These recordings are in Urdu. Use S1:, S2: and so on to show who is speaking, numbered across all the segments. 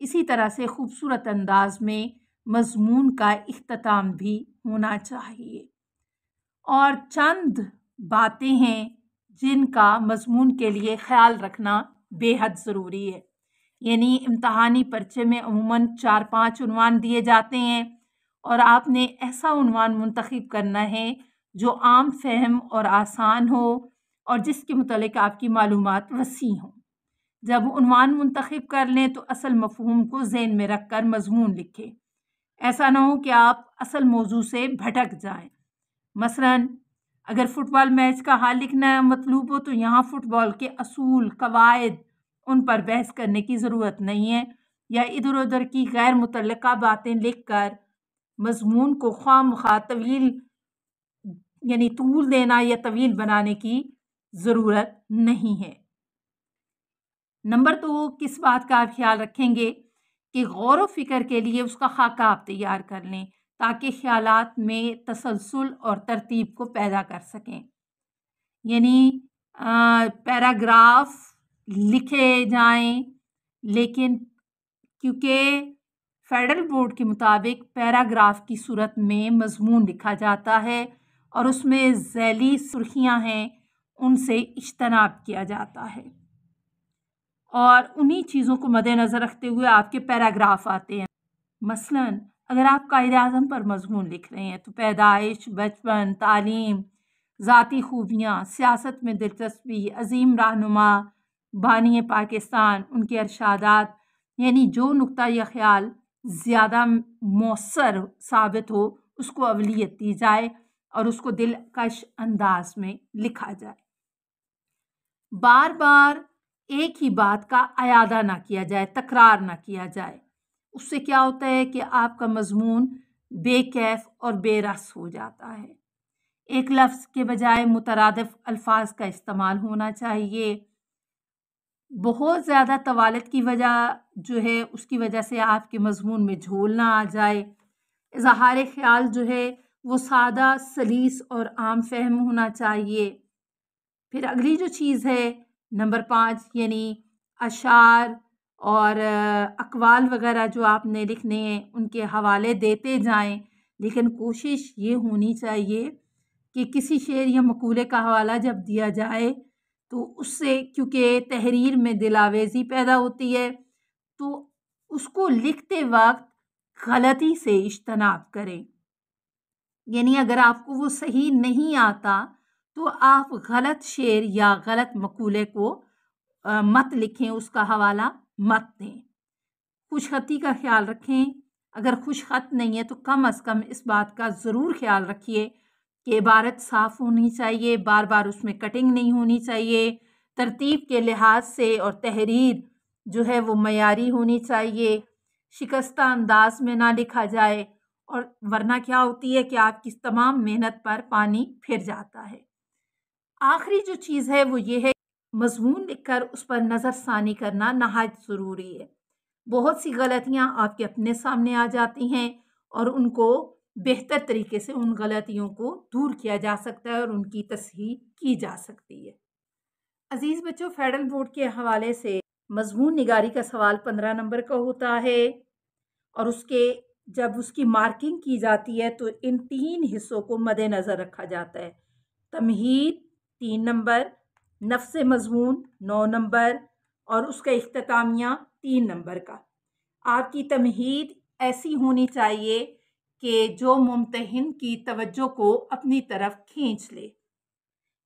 S1: اسی طرح سے خوبصورت انداز میں مضمون کا اختتام بھی ہونا چاہیے۔ اور چند باتیں ہیں جن کا مضمون کے لیے خیال رکھنا بے حد ضروری ہے۔ یعنی امتحانی پرچے میں عموماً 4-5 عنوان دیے جاتے ہیں اور آپ نے ایسا عنوان منتخب کرنا ہے جو عام فہم اور آسان ہو اور جس کے متعلق آپ کی معلومات وسیع ہوں۔ جب عنوان منتخب کر لیں تو اصل مفہوم کو ذہن میں رکھ کر مضمون لکھیں۔ ایسا نہ ہو کہ آپ اصل موضوع سے بھٹک جائیں۔ مثلاً اگر فٹ بال میچ کا حال لکھنا مطلوب ہو تو یہاں فٹ بال کے اصول، قواعد، ان پر بحث کرنے کی ضرورت نہیں ہے، یا ادھر ادھر کی غیر متعلقہ باتیں لکھ کر مضمون کو خواہ مخواہ طویل یعنی طول دینا یا طویل بنانے کی ضرورت نہیں ہے۔ نمبر 2، کس بات کا آپ خیال رکھیں گے کہ غور و فکر کے لیے اس کا خاکہ آپ تیار کر لیں تاکہ خیالات میں تسلسل اور ترتیب کو پیدا کر سکیں۔ یعنی پیراگراف لکھے جائیں، لیکن کیونکہ فیڈرل بورڈ کے مطابق پیراگراف کی صورت میں مضمون لکھا جاتا ہے اور اس میں ذیلی سرخیاں ہیں، ان سے اجتناب کیا جاتا ہے، اور انہی چیزوں کو مد نظر رکھتے ہوئے آپ کے پیراگراف آتے ہیں۔ مثلاً اگر آپ قائد اعظم پر مضمون لکھ رہے ہیں تو پیدائش، بچپن، تعلیم، ذاتی خوبیاں، سیاست میں دلچسپی، عظیم رہنما، بانی پاکستان، ان کے ارشادات، یعنی جو نقطہ یا خیال زیادہ مؤثر ثابت ہو اس کو اولویت دی جائے اور اس کو دلکش انداز میں لکھا جائے۔ بار بار ایک ہی بات کا اعادہ نہ کیا جائے، تکرار نہ کیا جائے۔ اس سے کیا ہوتا ہے کہ آپ کا مضمون بے کیف اور بے رس ہو جاتا ہے۔ ایک لفظ کے بجائے مترادف الفاظ کا استعمال ہونا چاہیے۔ بہت زیادہ طوالت کی وجہ جو ہے اس کی وجہ سے آپ کے مضمون میں جھول نہ آ جائے۔ اظہار خیال جو ہے وہ سادہ، سلیس اور عام فہم ہونا چاہیے۔ پھر اگلی جو چیز ہے نمبر 5، یعنی اشعار اور اقوال وغیرہ جو آپ نے لکھنے ہیں ان کے حوالے دیتے جائیں، لیکن کوشش یہ ہونی چاہیے کہ کسی شعر یا مقولے کا حوالہ جب دیا جائے تو اس سے، کیونکہ تحریر میں دل آویزی پیدا ہوتی ہے، تو اس کو لکھتے وقت غلطی سے اجتناب کریں۔ یعنی اگر آپ کو وہ صحیح نہیں آتا تو آپ غلط شعر یا غلط مقولے کو مت لکھیں، اس کا حوالہ مت دیں۔ خوش خطی کا خیال رکھیں۔ اگر خوش خط نہیں ہے تو کم از کم اس بات کا ضرور خیال رکھیے کہ عبارت صاف ہونی چاہیے، بار بار اس میں کٹنگ نہیں ہونی چاہیے، ترتیب کے لحاظ سے اور تحریر جو ہے وہ معیاری ہونی چاہیے، شکستہ انداز میں نہ لکھا جائے، اور ورنہ کیا ہوتی ہے کہ آپ کی تمام محنت پر پانی پھر جاتا ہے۔ آخری جو چیز ہے وہ یہ ہے، مضمون لکھ کر اس پر نظر ثانی کرنا نہایت ضروری ہے۔ بہت سی غلطیاں آپ کے اپنے سامنے آ جاتی ہیں اور ان کو بہتر طریقے سے ان غلطیوں کو دور کیا جا سکتا ہے اور ان کی تصحیح کی جا سکتی ہے۔ عزیز بچوں، فیڈرل بورڈ کے حوالے سے مضمون نگاری کا سوال 15 نمبر کا ہوتا ہے، اور جب اس کی مارکنگ کی جاتی ہے تو ان 3 حصوں کو مد نظر رکھا جاتا ہے: تمہید 3 نمبر، نفس مضمون 9 نمبر، اور اس کا اختتامیہ 3 نمبر کا۔ آپ کی تمہید ایسی ہونی چاہیے کہ جو ممتحن کی توجہ کو اپنی طرف کھینچ لے،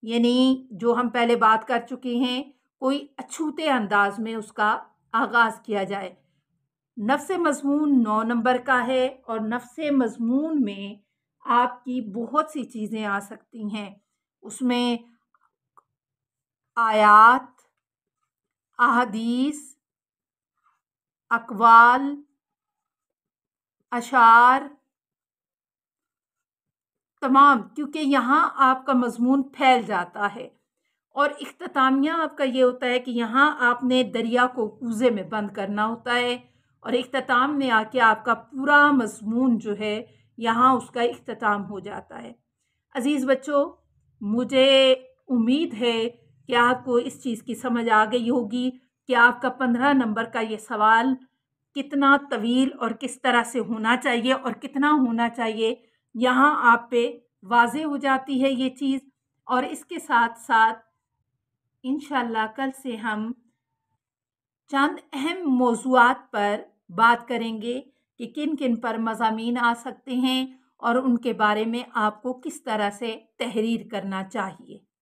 S1: یعنی جو ہم پہلے بات کر چکے ہیں، کوئی اچھوتے انداز میں اس کا آغاز کیا جائے۔ نفس مضمون 9 نمبر کا ہے، اور نفس مضمون میں آپ کی بہت سی چیزیں آ سکتی ہیں۔ اس میں آیات، احادیث، اقوال، اشعار، تمام، کیونکہ یہاں آپ کا مضمون پھیل جاتا ہے۔ اور اختتامیہ آپ کا یہ ہوتا ہے کہ یہاں آپ نے دریا کو کوزے میں بند کرنا ہوتا ہے، اور اختتام میں آ کے آپ کا پورا مضمون جو ہے یہاں اس کا اختتام ہو جاتا ہے۔ عزیز بچوں، مجھے امید ہے کہ آپ کو اس چیز کی سمجھ آ گئی ہوگی کہ آپ کا 15 نمبر کا یہ سوال کتنا طویل اور کس طرح سے ہونا چاہیے اور کتنا ہونا چاہیے، یہاں آپ پہ واضح ہو جاتی ہے یہ چیز۔ اور اس کے ساتھ ساتھ انشاءاللہ کل سے ہم چند اہم موضوعات پر بات کریں گے کہ کن کن پر مضامین آ سکتے ہیں اور ان کے بارے میں آپ کو کس طرح سے تحریر کرنا چاہیے۔